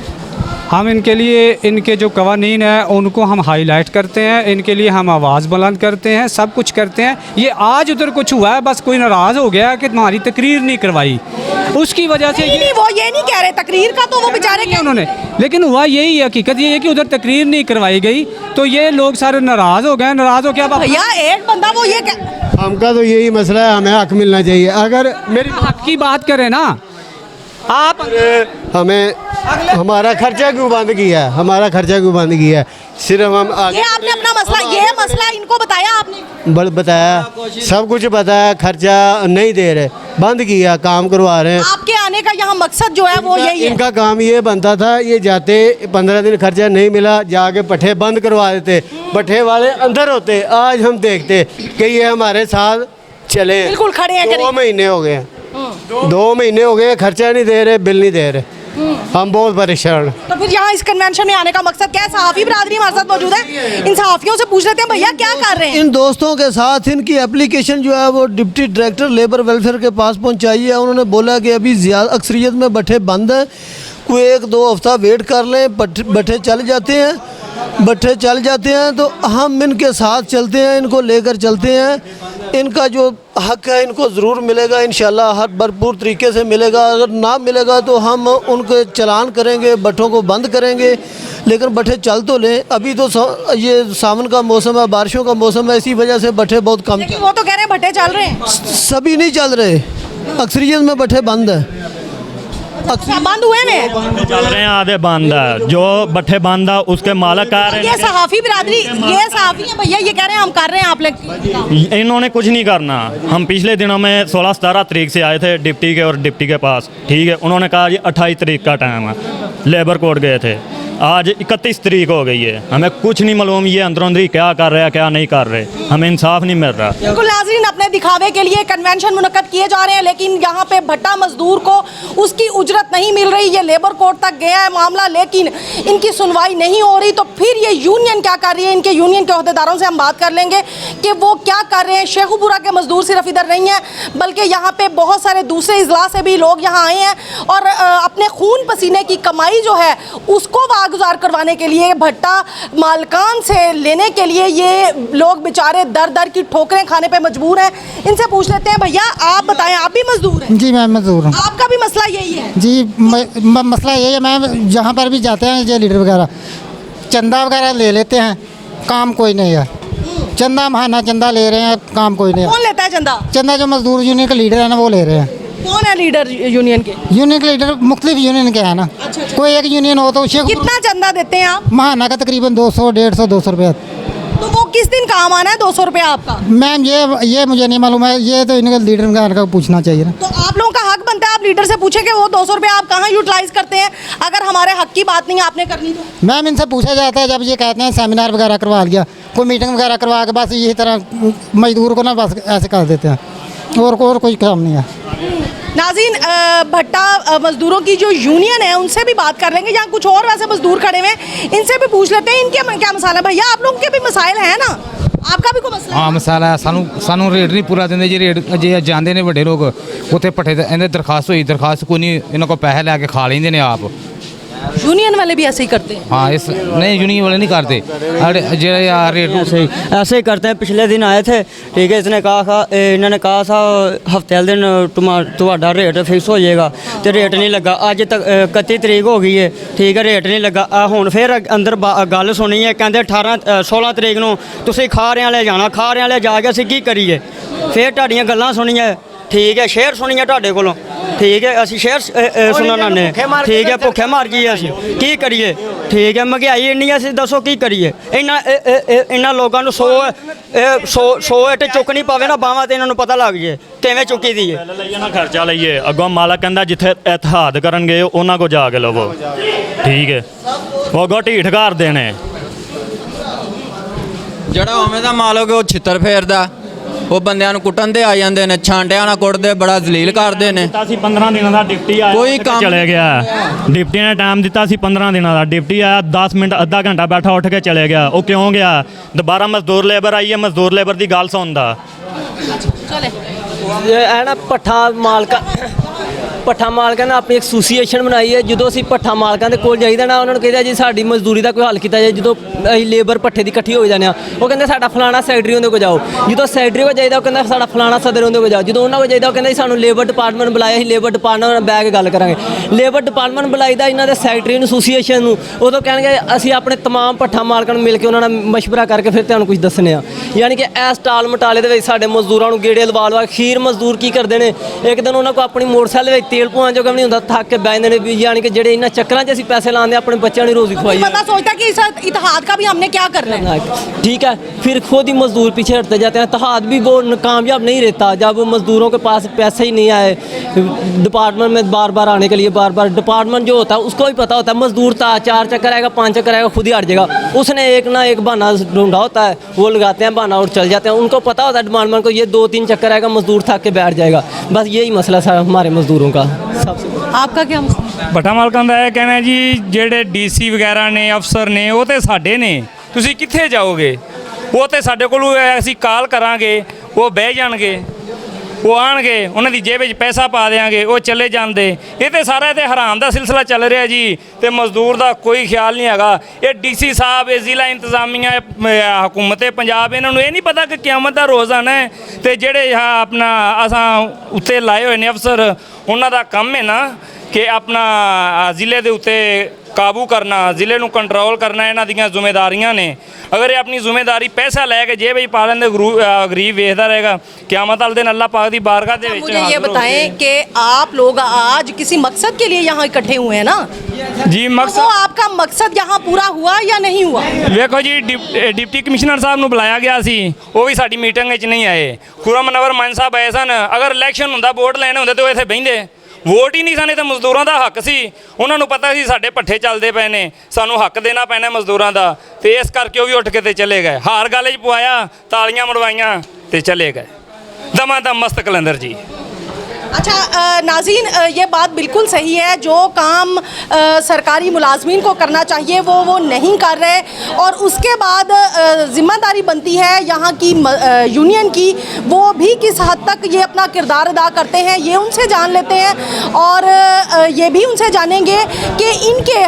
हम इनके लिए इनके जो कवानीन है उनको हम हाईलाइट करते हैं इनके लिए हम आवाज़ बुलंद करते हैं सब कुछ करते हैं ये आज उधर कुछ हुआ है बस कोई नाराज़ हो गया कि तुम्हारी तकरीर नहीं करवाई उसकी वजह से नहीं, वो ये नहीं कह रहे तकरीर का तो वो बेचारे उन्होंने लेकिन हुआ यही हकीकत ये है कि उधर तकरीर नहीं करवाई गई तो ये लोग सारे नाराज़ हो गए नाराज़ हो क्या भैया एक बंदा वो ये हमका तो यही मसला है हमें हक मिलना चाहिए अगर मेरी हक की बात करें ना आप हमें हमारा खर्चा क्यों बंद किया है हमारा खर्चा क्यों बंद किया है सिर्फ हम ये आपने अपना मसला ये मसला इनको बताया आपने बताया सब कुछ बताया खर्चा नहीं दे रहे बंद किया काम करवा रहे हैं आपके आने का यहाँ मकसद जो है वो यही है इनका काम ये बनता था ये जाते 15 दिन खर्चा नहीं मिला जाके पट्ठे बंद करवा देते पट्ठे वाले अंदर होते आज हम देखते कि ये हमारे साथ चले बिल्कुल खड़े हैं 2 महीने हो गए 2 महीने हो गए खर्चा नहीं दे रहे बिल नहीं दे रहे हम बहुत परेशान तो फिर यहाँ इस कन्वेंशन में आने का मकसद क्या है सहाफ़ी बरादरी हमारे साथ मौजूद है इन सहाफ़ियों से पूछ लेते हैं भैया क्या कर रहे हैं इन दोस्तों के साथ इनकी एप्लीकेशन जो है वो डिप्टी डायरेक्टर लेबर वेलफेयर के पास पहुंचाई है उन्होंने बोला कि अभी ज़्यादा अक्सरियत में भट्ठे बंद हैं वो 1-2 हफ्ता वेट कर लें, भट्ठे चल जाते हैं तो हम इनके साथ चलते हैं, इनको लेकर चलते हैं। इनका जो हक है इनको ज़रूर मिलेगा इंशाल्लाह, हर भरपूर तरीके से मिलेगा। अगर ना मिलेगा तो हम उनके चलान करेंगे, भट्ठों को बंद करेंगे, लेकिन भट्ठे चल तो लें। अभी तो ये सावन का मौसम है, बारिशों का मौसम है, इसी वजह से भट्ठे बहुत कम लेकिन वो तो कह रहे हैं भट्टे चल रहे हैं। सभी नहीं चल रहे, अक्सरियत में भट्ठे बंद है। बंद हुए हैं, चल रहे हैं, आधे बंद है। जो भट्ठे बंद है उसके मालक आ रहे ये सहाफ़ी बिरादरी, ये सहाफ़ी है भैया, ये कह रहे हैं हम कर रहे हैं आप लोग। इन्होंने कुछ नहीं करना। हम पिछले दिनों में 16-17 तारीख से आए थे डिप्टी के और डिप्टी के पास, ठीक है। उन्होंने कहा ये 28 तारीख का टाइम है, लेबर कोर्ट गए थे। आज 31 तारीख हो गई है, हमें कुछ नहीं मालूम ये अंदरों अंदरी क्या कर रहे हैं क्या नहीं कर रहे, हमें इंसाफ नहीं मिल रहा। बिल्कुल नाज़रीन, अपने दिखावे के लिए कन्वेंशन मुनक्कद किए जा रहे हैं, लेकिन यहाँ पे भट्टा मजदूर को उसकी उजरत नहीं मिल रही। ये लेबर कोर्ट तक गया है मामला, लेकिन इनकी सुनवाई नहीं हो रही। तो फिर ये यूनियन क्या कर रही है, इनके यूनियन के अहदेदारों से हम बात कर लेंगे कि वो क्या कर रहे हैं। शेखुपुरा के मजदूर सिर्फ इधर नहीं है, बल्कि यहाँ पे बहुत सारे दूसरे इजला से भी लोग यहाँ आए हैं और अपने खून पसीने की कमाई जो है उसको वागुजार करवाने के लिए, भट्टा मालकान से लेने के लिए ये लोग बेचारे दर दर की ठोकरें खाने पे मजबूर हैं। इनसे पूछ लेते हैं, भैया आप बताएं, आप भी मजदूर हैं? जी मैं मजदूर हूँ। आपका भी मसला यही है? जी मसला यही है, मैं जहाँ पर भी जाते हैं ये लीडर वगैरह चंदा वगैरह ले लेते हैं, काम कोई नहीं है। चंदा महाना चंदा ले रहे हैं, काम कोई नहीं है। कौन लेता है चंदा? चंदा जो मजदूर यूनियन के लीडर है ना वो ले रहे हैं। कौन है लीडर यूनियन के? यूनियन के लीडर मुख्तलिफ यूनियन के हैं ना। अच्छा। कोई एक यूनियन हो तो कितना चंदा देते हैं आप? महाना का तकरीबन 200, 150, 200 रुपया। तो वो किस दिन काम आना है 200 रुपया आपका? मैम ये मुझे नहीं मालूम है, ये तो इनके लीडर का पूछना चाहिए ना। तो आप लोगों का हक बनता है आप लीडर से पूछे कि वो 200 रुपया आप कहाँ यूटिलाइज करते हैं, अगर हमारे हक की बात नहीं आपने करनी तो। मैम इनसे पूछा जाता है, जब ये कहते हैं सेमिनार वगैरह करवा लिया, कोई मीटिंग वगैरह करवा के बस यही तरह मजदूर को ना बस ऐसे कर देते हैं, और कोई काम नहीं है। नाज़रीन, भट्टा मजदूरों की जो यूनियन है उनसे भी बात कर लेंगे। यहाँ कुछ और वैसे मजदूर खड़े हुए हैं, इनसे भी पूछ लेते हैं इनके क्या मसाला है। भैया आप लोगों के भी मसाइल हैं ना, आपका भी कोई मसला? हाँ मसाला है, सानू रेट नहीं पूरा देंगे जी। रेट जे जाते ने बड़े लोग उत्थे भट्ठे इन्हें दरखास्त हुई, दरखास्त कोई नहीं, इन्हों को पैसे लैके खा लेंगे ने आप। यूनियन वाले भी ऐसे ही करते हैं? हाँ इस नहीं, यूनियन वाले नहीं करते, जो यार रेट ऐसे ही करते हैं। पिछले दिन आए थे, ठीक है, इन्होंने कहा था हफ्ते वाले दिन तुम्हारा रेट फिक्स हो जाएगा, तो रेट नहीं लगा। अज तक 31 तारीख हो गई है, ठीक है, रेट नहीं लगा। हुण फिर अंदर गल सुनी है, कहते 16 तारीख ਨੂੰ ਤੁਸੀਂ ਖਾਰਿਆਂ ਵਾਲੇ ਜਾਣਾ, ਖਾਰਿਆਂ ਵਾਲੇ ਜਾ ਕੇ ਅਸੀਂ ਕੀ ਕਰੀਏ। फिर ਤੁਹਾਡੀਆਂ ਗੱਲਾਂ ਸੁਣੀਆਂ, ठीक है, शेयर सुनिए ਤੁਹਾਡੇ ਕੋਲੋਂ, ठीक है, ਅਸੀਂ शेयर सुनना ने, ठीक है, भुखे मर जाइए ਅਸੀਂ ਕੀ ਕਰੀਏ, ठीक है। महंगाई ਇੰਨੀ ਅਸੀਂ ਦੱਸੋ ਕੀ ਕਰੀਏ। ਇਹਨਾਂ ਲੋਕਾਂ ਨੂੰ 100 ਇੱਟ ਚੁੱਕਣੀ ਪਵੇ ਨਾ ਬਾਹਾਂ ਤੇ, ਇਹਨਾਂ ਨੂੰ ਪਤਾ ਲੱਗ ਜੇ ਕਿਵੇਂ ਚੁੱਕੀ ਦੀ ਹੈ। ਲਈਏ ਨਾ ਖਰਚਾ ਲਈਏ, ਅੱਗੋਂ ਮਾਲਕ ਕਹਿੰਦਾ ਜਿੱਥੇ ਇਤਿਹਾਦ ਕਰਨਗੇ ਉਹਨਾਂ ਕੋ ਜਾ ਕੇ ਲਵੋ, ਠੀਕ ਹੈ। ਉਹ ਅੱਗੋਂ ਢੀਠ ਕਰਦੇ ਨੇ, ਜਿਹੜਾ ਉਵੇਂ ਦਾ ਮਾਲਕ ਉਹ ਛਿੱਤਰ ਫੇਰਦਾ, ਉਹ ਬੰਦਿਆਂ ਨੂੰ ਕੁੱਟਣ ਤੇ ਆ ਜਾਂਦੇ ਨੇ, ਛਾਂਟਿਆਂ ਨਾਲ ਕੁੱਟਦੇ, ਬੜਾ ਜ਼ਲੀਲ ਕਰਦੇ ਨੇ। ਅਸੀਂ 15 ਦਿਨਾਂ ਦਾ ਡਿਪਟੀ ਆਇਆ, ਕੋਈ ਕੰਮ ਚਲੇ ਗਿਆ। ਡਿਪਟੀ ਨੇ ਟਾਈਮ ਦਿੱਤਾ ਸੀ 15 ਦਿਨਾਂ ਦਾ, ਡਿਪਟੀ ਆਇਆ 10 ਮਿੰਟ ਅੱਧਾ ਘੰਟਾ ਬੈਠਾ, ਉੱਠ ਕੇ ਚਲੇ ਗਿਆ। ਉਹ ਕਿਉਂ ਗਿਆ? ਦੁਬਾਰਾ ਮਜ਼ਦੂਰ ਲੇਬਰ ਆਈ ਹੈ, ਮਜ਼ਦੂਰ ਲੇਬਰ ਦੀ ਗੱਲ ਸੁਣਦਾ। ਇਹ ਹੈ ਨਾ ਭੱਠਾ ਮਾਲਕਾਂ ਨੇ ਆਪਣੀ ਐਸੋਸੀਏਸ਼ਨ ਬਣਾਈ ਹੈ। ਜਦੋਂ ਅਸੀਂ ਭੱਠਾ ਮਾਲਕਾਂ ਦੇ ਕੋਲ ਜਾਈਦਾ ਨਾ, ਉਹਨਾਂ ਨੂੰ ਕਹਿੰਦਾ ਜੀ ਸਾਡੀ ਮਜ਼ਦੂਰੀ ਦਾ ਕੋਈ ਹੱਲ ਕੀਤਾ ਜਾਏ। ਜਦੋਂ ਅਸੀਂ ਲੇਬਰ ਭੱਠੇ ਦੀ ਇਕੱਠੀ ਹੋ ਜਾਂਦੇ ਆ, ਉਹ ਕਹਿੰਦੇ ਸਾਡਾ ਫਲਾਣਾ ਸੈਕਟਰੀ ਉਹਦੇ ਕੋਲ ਜਾਓ। ਜਦੋਂ ਸੈਕਟਰੀ ਕੋਲ ਜਾਈਦਾ, ਉਹ ਕਹਿੰਦਾ ਸਾਡਾ ਫਲਾਣਾ ਸਦਰ ਉਹਦੇ ਕੋਲ ਜਾਓ। ਜਦੋਂ ਉਹਨਾਂ ਕੋਲ ਜਾਈਦਾ, ਉਹ ਕਹਿੰਦਾ ਸਾਨੂੰ ਲੇਬਰ ਡਿਪਾਰਟਮੈਂਟ ਬੁਲਾਇਆ, ਅਸੀਂ ਲੇਬਰ ਡਿਪਾਰਟਮੈਂਟ ਨਾਲ ਬਹਿ ਕੇ ਗੱਲ ਕਰਾਂਗੇ। ਲੇਬਰ ਡਿਪਾਰਟਮੈਂਟ ਬੁਲਾਈਦਾ ਇਹਨਾਂ ਦੇ ਸੈਕਟਰੀ ਨੂੰ, ਐਸੋਸੀਏਸ਼ਨ ਨੂੰ, ਉਦੋਂ ਕਹਿਣਗੇ ਅਸੀਂ ਆਪਣੇ ਤਮਾਮ ਭੱਠਾ ਮਾਲਕਾਂ ਨੂੰ ਮਿਲ ਕੇ ਉਹਨਾਂ ਨਾਲ ਮਸ਼ਵਰਾ ਕਰਕੇ ਫਿਰ ਤੁਹਾਨੂੰ ਕੁਝ ਦੱਸਣੇ ਆ। ਯਾਨੀ ਕਿ ਇਸ ਟਾਲ ਮਟਾਲੇ ਦੇ ਵਿੱਚ ਸਾਡੇ ਮਜ਼ਦੂਰਾਂ ਨੂੰ ਗੇੜੇ ਲਵਾ ਖੀਰ ਮਜ਼ਦੂਰ ਕੀ ਕਰਦੇ ਨੇ, ਇੱਕ ਦਿਨ ਉਹਨਾਂ ਕੋਲ ਆਪਣੀ ਮੋਟਰਸਾਈਕਲ ਵਿੱਚ ਤੇਲ ਪਵਾਉਣ ਜੋਗਾ ਵੀ ਨਹੀਂ ਹੁੰਦਾ, थक के बह जाते हैं। यानी कि जेडे इन्होंने चक्कर से पैसे लाते अपने बच्चों की रोजी खुआई, पता सोचता कि इस इतिहाद का भी हमने क्या करना है, ठीक है। फिर खुद ही मजदूर पीछे हटते जाते हैं। इतिहाद भी वो कामयाब नहीं रहता जब मजदूरों के पास पैसे ही नहीं आए डिपार्टमेंट में बार बार आने के लिए। बार बार डिपार्टमेंट जो होता है उसको भी पता होता है मजदूर था 4 चक्कर आएगा 5 चक्कर आएगा खुद ही हट जाएगा, उसने एक ना एक बहाना ढूंढा होता है, वो लगाते हैं बहाना और चल जाते हैं। उनको पता होता है डिपार्टमेंट को ये 2-3 चक्कर आएगा मजदूर थक के बैठ जाएगा। बस यही मसला है हमारे मजदूरों का। आपका क्या मसला? ਭੱਠਾ ਮਾਲਕਾਂ ਦਾ ਇਹ ਕਹਿਣਾ ਜੀ, ਜਿਹੜੇ ਡੀਸੀ ਵਗੈਰਾ ਨੇ, ਅਫਸਰ ਨੇ, ਉਹ ਤੇ ਸਾਡੇ ਨੇ, ਤੁਸੀਂ ਕਿੱਥੇ ਜਾਓਗੇ? ਉਹ ਤੇ ਸਾਡੇ ਕੋਲ ਅਸੀਂ ਕਾਲ ਕਰਾਂਗੇ, ਉਹ ਬਹਿ ਜਾਣਗੇ, ਉਹ ਆਣਗੇ ਉਹਨਾਂ ਦੀ ਜੇਬ ਵਿੱਚ ਪੈਸਾ ਪਾ ਦੇਾਂਗੇ, ਉਹ ਚਲੇ ਜਾਂਦੇ। ਇਹ ਤੇ ਸਾਰਾ ਤੇ ਹਰਾਮ ਦਾ ਸਿਲਸਿਲਾ ਚੱਲ ਰਿਹਾ ਜੀ, ਤੇ ਮਜ਼ਦੂਰ ਦਾ ਕੋਈ ਖਿਆਲ ਨਹੀਂ ਹੈਗਾ। ਇਹ ਡੀਸੀ ਸਾਹਿਬ, ਇਹ ਜ਼ਿਲ੍ਹਾ ਇੰਤਜ਼ਾਮੀਆ, ਹਕੂਮਤ ਪੰਜਾਬ, ਇਹਨਾਂ ਨੂੰ ਇਹ ਨਹੀਂ ਪਤਾ ਕਿ ਕਿਆਮਤ ਦਾ ਰੋਜ਼ ਆਣਾ ਹੈ। ਤੇ ਜਿਹੜੇ ਆਪਣਾ ਅਸਾਂ ਉੱਤੇ ਲਾਏ ਹੋਏ ਨੇ ਅਫਸਰ, ਉਹਨਾਂ ਦਾ ਕੰਮ ਹੈ ਨਾ ਕਿ ਆਪਣਾ ਜ਼ਿਲ੍ਹੇ ਦੇ ਉੱਤੇ ਕਾਬੂ ਕਰਨਾ, ਜ਼ਿਲ੍ਹੇ ਨੂੰ ਕੰਟਰੋਲ करना, ਇਹਨਾਂ ਦੀਆਂ ਜ਼ਿੰਮੇਵਾਰੀਆਂ ਨੇ। अगर ये अपनी जिम्मेदारी पैसा लैके जेब में पा लेंगे, गरीब वेखता रहेगा। क़यामत वाले दिन अल्लाह पाक की बारगाह दे विच मुझे ये बताएं कि आप लोग आज किसी मकसद के लिए यहाँ इकट्ठे हुए हैं ना जी? मकसद, तो आपका मकसद यहाँ पूरा हुआ या नहीं हुआ? देखो जी, डिप्टी कमिश्नर साहब ਨੂੰ बुलाया गया सी, वो भी साडी मीटिंग ਵਿੱਚ नहीं आए। खुरम मनवर मान साहब आए सन। अगर इलैक्शन ਹੁੰਦਾ, वोट ਲੈਣੇ ਹੁੰਦੇ, तो ਇੱਥੇ ਬਹਿੰਦੇ। ਵੋਟ ਹੀ ਨਹੀਂ ਸਾਨੇ, ਤਾਂ ਮਜ਼ਦੂਰਾਂ ਦਾ ਹੱਕ ਸੀ। ਉਹਨਾਂ ਨੂੰ ਪਤਾ ਸੀ ਸਾਡੇ ਪੱਠੇ ਚੱਲਦੇ ਪਏ ਨੇ, ਸਾਨੂੰ ਹੱਕ ਦੇਣਾ ਪੈਣਾ ਮਜ਼ਦੂਰਾਂ ਦਾ, ਤੇ ਇਸ ਕਰਕੇ ਉਹ ਵੀ ਉੱਠ ਕੇ ਤੇ ਚਲੇ ਗਏ। ਹਾਰ ਗਾਲੇ 'ਚ ਪਵਾਇਆ, ਤਾਲੀਆਂ ਮੜਵਾਈਆਂ ਤੇ ਚਲੇ ਗਏ। ਦਮਾ ਦਮ ਮਸਤ ਕਲੰਦਰ ਜੀ। अच्छा नाज़रीन, ये बात बिल्कुल सही है। जो काम सरकारी मुलाजमीन को करना चाहिए वो नहीं कर रहे, और उसके बाद ज़िम्मेदारी बनती है यहाँ की यूनियन की, वो भी किस हद तक ये अपना किरदार अदा करते हैं, ये उनसे जान लेते हैं। और ये भी उनसे जानेंगे कि इनके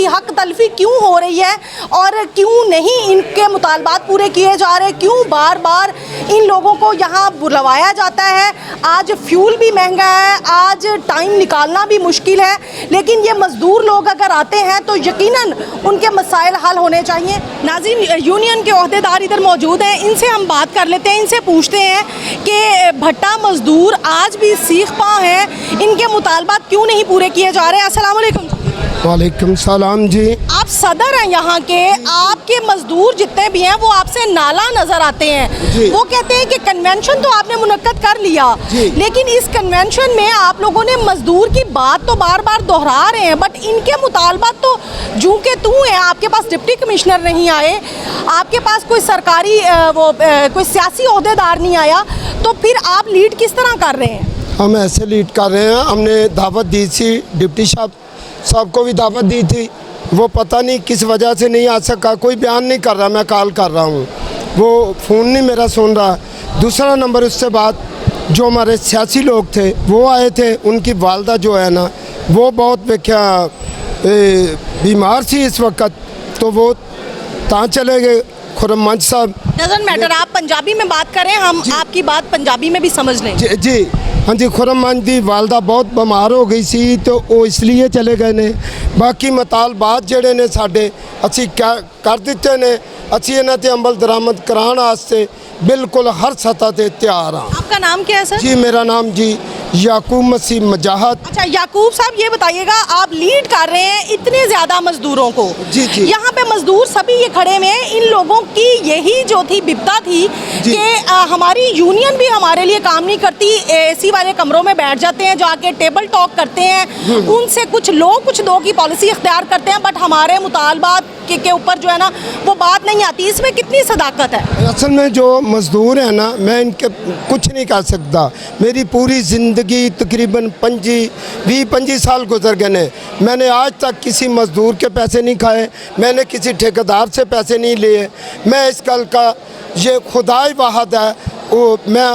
हक तलफी क्यों हो रही है और क्यों नहीं इनके मुतालबात पूरे किए जा रहे, क्यों बार बार इन लोगों को यहाँ बुलवाया जाता है। आज फ्यूल भी महंगा है, आज टाइम निकालना भी मुश्किल है, लेकिन ये मज़दूर लोग अगर आते हैं तो यकीनन उनके मसाइल हल होने चाहिए। नाज़रीन, यूनियन के ओहदेदार इधर मौजूद हैं, इनसे हम बात कर लेते हैं, इनसे पूछते हैं कि भट्टा मज़दूर आज भी सीख पा हैं, इनके मुतालबात क्यों नहीं पूरे किए जा रहे हैं। अस्सलाम वालेकुम। वालेकुम सलाम जी। आप सदर हैं यहाँ के, आपके मजदूर जितने भी हैं वो आपसे नाला नजर आते हैं। वो कहते हैं कि कन्वेंशन तो आपने मुनक्कद कर लिया, लेकिन इस कन्वेंशन में आप लोगों ने मजदूर की बात तो बार बार दोहरा रहे हैं, बट इनके मुतालबात तो जूं के तू हैं। आपके पास डिप्टी कमिश्नर नहीं आए, आपके पास कोई सरकारी कोई सियासी ओहदेदार नहीं आया, तो फिर आप लीड किस तरह कर रहे हैं? हम ऐसे लीड कर रहे हैं, हमने दावत दी थी, डिप्टी साहब को भी दावत दी थी, वो पता नहीं किस वजह से नहीं आ सका। कोई बयान नहीं कर रहा, मैं कॉल कर रहा हूँ, वो फ़ोन नहीं मेरा सुन रहा। दूसरा नंबर, उससे बाद जो हमारे सियासी लोग थे वो आए थे, उनकी वालदा जो है ना वो बहुत बीमार थी इस वक्त, तो वो तहाँ चले गए। खुरम मंच साहब, डजंट मैटर, आप पंजाबी में बात करें, हम आपकी बात पंजाबी में भी समझ लें। जी हाँ जी। खुरम मंच दी वालदा बहुत बीमार हो गई सी, तो वो इसलिए चले गए ने। बाकी मुतालबात जेडे ने साडे असी कर दिते ने, असी इन्हां ते अमल दरामद कराने वास्ते बिल्कुल हर सतह ते तैयार हाँ। आपका नाम क्या है सर? जी मेरा नाम जी याकूब मसीह मजाहत। अच्छा याकूब साहब, ये बताइएगा, आप लीड कर रहे हैं इतने ज़्यादा मजदूरों को, जी यहाँ पे मजदूर सभी ये खड़े में, इन लोगों की यही जो थी बिपता थी कि हमारी यूनियन भी हमारे लिए काम नहीं करती, एसी वाले कमरों में बैठ जाते हैं, जाके टेबल टॉक करते हैं, उनसे कुछ दो की पॉलिसी इख्तियार करते हैं, बट हमारे मुतालबात के ऊपर जो है ना वो बात नहीं आती। इसमें कितनी सदाकत है? असल में जो मज़दूर है ना, मैं इनके कुछ नहीं कर सकता। मेरी पूरी ज़िंदगी तकरीबन 20-25 साल गुजर गए ने, मैंने आज तक किसी मज़दूर के पैसे नहीं खाए, मैंने किसी ठेकेदार से पैसे नहीं लिए। मैं इस गल का ये खुदाई वाहद है, वो मैं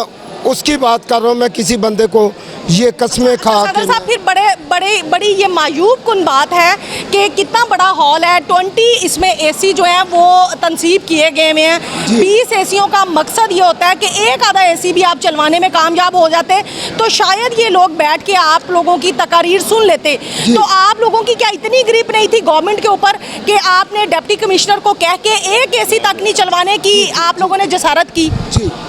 उसकी बात कर रहा हूँ। मैं किसी बंदे को ये कस्में खा के साहब, फिर बड़ी ये मायूब कुन बात है कि कितना बड़ा हॉल है, 20 इसमें एसी जो है वो तनसीब किए गए हुए हैं। 20 एसियों का मकसद ये होता है कि एक आधा एसी भी आप चलवाने में कामयाब हो जाते तो शायद ये लोग बैठ के आप लोगों की तकारीर सुन लेते। तो आप लोगों की क्या इतनी ग्रिप नहीं थी गवर्नमेंट के ऊपर कि आपने डिप्टी कमिश्नर को कह के एक एसी तक नहीं चलवाने की आप लोगों ने जसारत की?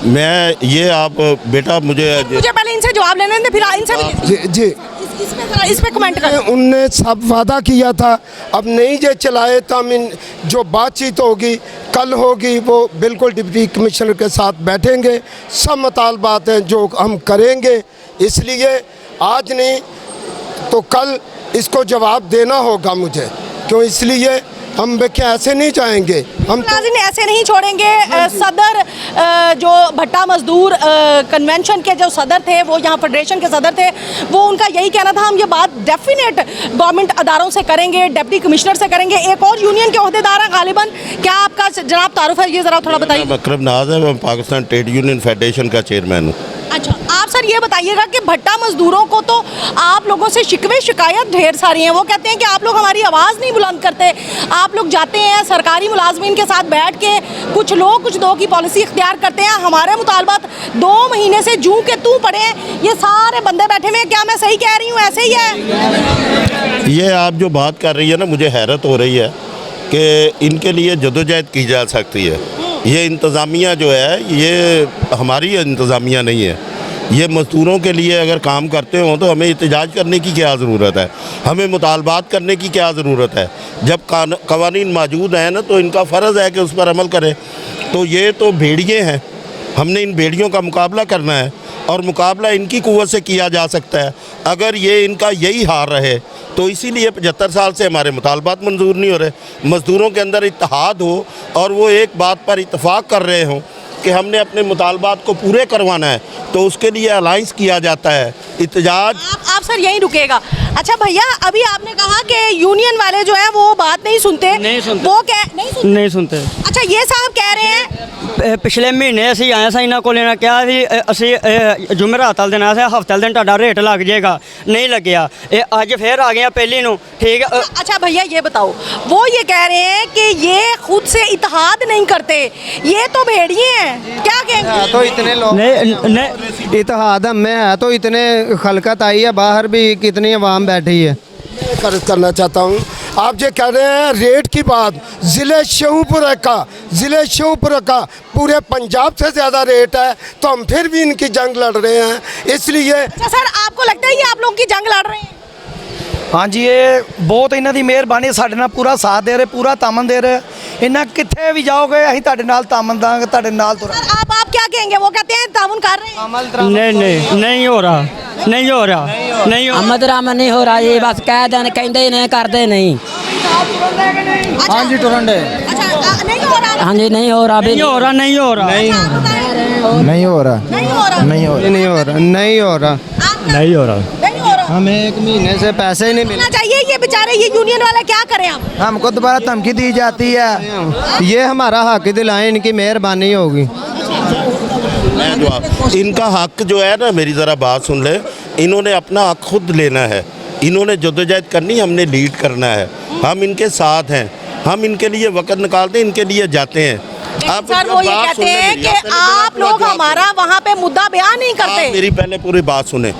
मैं ये आप बेटा मुझे पहले इनसे जवाब लेने दें, फिर इनसे भी जी इस पे कमेंट करें। उनने सब वादा किया था, अब नहीं जे चलाए तो हम इन जो बातचीत होगी कल होगी, वो बिल्कुल डिप्टी कमिश्नर के साथ बैठेंगे, सब मुतालबात हैं जो हम करेंगे। इसलिए आज नहीं तो कल इसको जवाब देना होगा मुझे, क्यों इसलिए हम क्या ऐसे नहीं जाएंगे, हम तो ऐसे नहीं छोड़ेंगे। सदर जो भट्टा मजदूर कन्वेंशन के जो सदर थे, वो यहाँ फेडरेशन के सदर थे, वो उनका यही कहना था, हम ये बात डेफिनेट गवर्नमेंट अदारों से करेंगे, डिप्टी कमिश्नर से करेंगे। एक और यूनियन के ओहदेदार हैं गालिबन, क्या आपका जनाब तारुफ है, ये ज़रा थोड़ा बताइए। अकरम नाज है, मैं पाकिस्तान ट्रेड यूनियन फेडरेशन का चेयरमैन हूँ। अच्छा, आप सर ये बताइएगा कि भट्टा मजदूरों को तो आप लोगों से शिकवे शिकायत ढेर सारी हैं। वो कहते हैं कि आप लोग हमारी आवाज़ नहीं बुलंद करते। आप लोग जाते हैं सरकारी मुलाजमीन के साथ बैठ के, कुछ लोग कुछ दो की पॉलिसी इख्तियार करते हैं। हमारे मुतालबात 2 महीने से जूं के तू पड़े हैं, ये सारे बंदे बैठे हुए हैं। क्या मैं सही कह रही हूँ? ऐसे ही है। ये आप जो बात कर रही है ना, मुझे हैरत हो रही है कि इनके लिए जदोजहद की जा सकती है। ये इंतज़ामिया जो है ये हमारी इंतज़ामिया नहीं है। ये मज़दूरों के लिए अगर काम करते हों तो हमें एहतजाज करने की क्या ज़रूरत है, हमें मुतालबात करने की क्या ज़रूरत है। जब कवानीन मौजूद हैं ना तो इनका फ़र्ज़ है कि उस पर अमल करें। तो ये तो भेड़िए हैं, हमने इन भेड़ियों का मुकाबला करना है और मुकाबला इनकी क़ुव्वत से किया जा सकता है। अगर ये इनका यही हार रहे तो इसीलिए 75 साल से हमारे मुतालबात मंजूर नहीं हो रहे। मज़दूरों के अंदर इत्तेहाद हो और वो एक बात पर इत्तफाक कर रहे हों कि हमने अपने मुतालबात को पूरे करवाना है, तो उसके लिए अलाइंस किया जाता है, एहतजाज। आप सर यहीं रुकेगा। अच्छा भैया, अभी आपने कहा कि यूनियन वाले जो है वो बात नहीं सुनते। वो नहीं सुनते। अच्छा, ये साहब कह रहे हैं पिछले महीने असी आए सा इन्हों को लेना क्या असी जुमेरात वाले दिन आए, हफ्ते वाले दिन तुहाडा रेट लग जाएगा, नहीं लग्या। अज फिर आ गया पहली नूं, ठीक है। अच्छा भैया ये बताओ, वो ये कह रहे हैं कि ये खुद से इत्तेहाद नहीं करते, ये तो भेड़िए हैं, क्या कहेंगे? तो इतने लोग इत्तेहाद में है तो इतने खलकत आई है, बाहर भी कितनी अवाम बैठी है। अर्ज करना चाहता हूँ, आप जो कह रहे हैं रेट की बात, ज़िले शेखुपुरा का पूरे पंजाब से ज़्यादा रेट है, तो हम फिर भी इनकी जंग लड़ रहे हैं। इसलिए अच्छा सर, आपको लगता है ये आप लोग की जंग लड़ रहे हैं? हाँ जी, ये बहुत इन्हों की मेहरबानी, साढ़े नाल पूरा साथ दे रहे, पूरा तामन दे रहे। इन्हें कितने भी जाओगे असीं तुहाडे नाल तामन दांगे, तुहाडे नाल तुर। आप क्या कहेंगे? वो कहते हैं तामुन कर रहे हैं। नहीं हो रहा, नहीं हो रहा, नहीं हो अमदराम नहीं हो रहा। ये बस कह दें, कहते नहीं, करते नहीं। हाँ जी, टुरन डे। अच्छा, नहीं हो रहा। हाँ जी, नहीं हो रहा, नहीं हो रहा, नहीं हो रहा, नहीं हो रहा, नहीं हो रहा, नहीं हो रहा, नहीं हो रहा। हमें 1 महीने से पैसे ही नहीं मिलना चाहिए। ये बेचारे ये यूनियन वाले क्या करें हम? हमको दोबारा धमकी दी जाती है। ये हमारा हक दिलाएं, इनकी मेहरबानी होगी। इनका हक जो है ना, मेरी ज़रा बात सुन ले, इन्होंने अपना हक खुद लेना है, इन्होंने जद्दोजहद करनी, हमने लीड करना है, हम इनके साथ हैं, हम इनके लिए वक़्त निकालते हैं, इनके लिए जाते हैं। अब सर वो ये कहते हैं कि आप लोग हमारा वहाँ पे मुद्दा बयान नहीं करते। मेरी पहले पूरी बात सुने,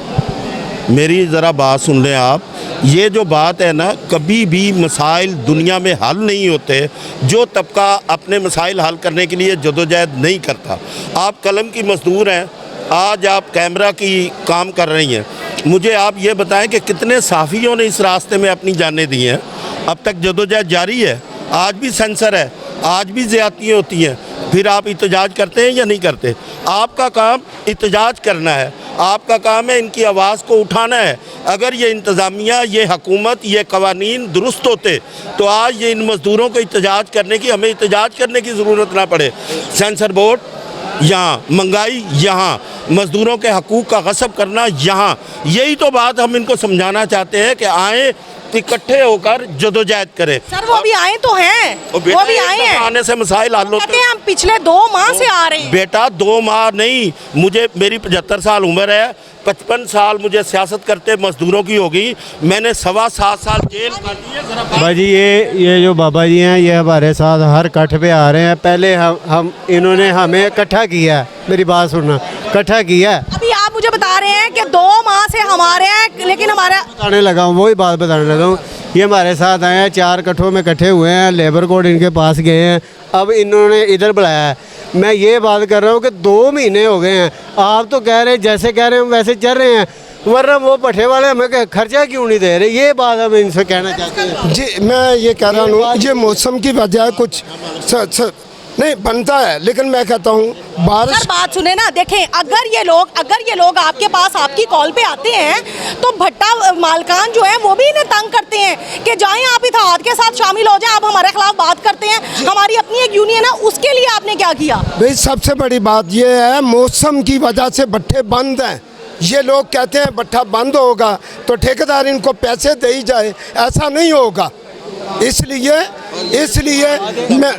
मेरी ज़रा बात सुन लें आप। ये जो बात है ना, कभी भी मसाइल दुनिया में हल नहीं होते जो तबका अपने मसाइल हल करने के लिए जदोजहद नहीं करता। आप कलम की मजदूर हैं, आज आप कैमरा की काम कर रही हैं। मुझे आप ये बताएं कि कितने साफ़ियों ने इस रास्ते में अपनी जानें दी हैं। अब तक जदोजहद जारी है, आज भी सेंसर है, आज भी ज़्यादतियाँ होती हैं, फिर आप एहतजाज करते हैं या नहीं करते? आपका काम एहतजाज करना है, आपका काम है इनकी आवाज़ को उठाना है। अगर ये इंतज़ामिया, ये हुकूमत, ये कवानीन दुरुस्त होते तो आज ये इन मज़दूरों को एहतजाज करने की, हमें एहतजाज करने की ज़रूरत ना पड़े। सेंसर बोर्ड यहाँ, महंगाई यहाँ, मज़दूरों के हकूक़ का गसब करना यहाँ, यही तो बात हम इनको समझाना चाहते हैं कि आए इकट्ठे होकर जदोजहद करें। सर वो भी आए तो हैं, वो भी आए हैं, आने से मसाइल हल होते हैं। हम पिछले 2 माह से आ रहे हैं। बेटा 2 माह नहीं, मुझे मेरी 75 साल उम्र है, 55 साल मुझे सियासत करते मजदूरों की होगी, मैंने 7.25 साल जेल काटी है। भाजी ये जो बाबा जी हैं, ये हमारे साथ हर कट पे आ रहे हैं। पहले हम इन्होंने हमें इकट्ठा किया, मेरी बात सुनना, इकट्ठा किया। अभी आप मुझे बता रहे हैं कि 2 माह से हमारे हैं, लेकिन हमारा बताने लगा हूँ, वही बात बताने लगा हूँ। ये हमारे साथ आए हैं, 4 कट्ठों में इकट्ठे हुए हैं, लेबर कोड इनके पास गए हैं, अब इन्होंने इधर बुलाया है। मैं ये बात कर रहा हूँ कि 2 महीने हो गए हैं, आप तो कह रहे हैं जैसे कह रहे हैं वैसे चल रहे हैं, वरना वो पट्टे वाले हमें खर्चा क्यों नहीं दे रहे? ये बात हम इनसे कहना चाहते हैं। जी, मैं ये कह रहा हूँ, ये मौसम की वजह कुछ नहीं बनता है, लेकिन मैं कहता हूँ बारिश। सर बात सुने ना, देखें, अगर ये लोग आपके पास आपकी कॉल पे आते हैं तो भट्टा मालकान जो है वो भी इन्हें तंग करते हैं कि जाएं आप इत्तेहाद के साथ शामिल हो जाएं, आप हमारे खिलाफ बात करते हैं। हमारी अपनी एक यूनियन है, उसके लिए आपने क्या किया? भाई सबसे बड़ी बात ये है, मौसम की वजह से भट्टे बंद हैं। ये लोग कहते हैं भट्टा बंद होगा तो ठेकेदार इनको पैसे दे ही जाए, ऐसा नहीं होगा। इसलिए मैं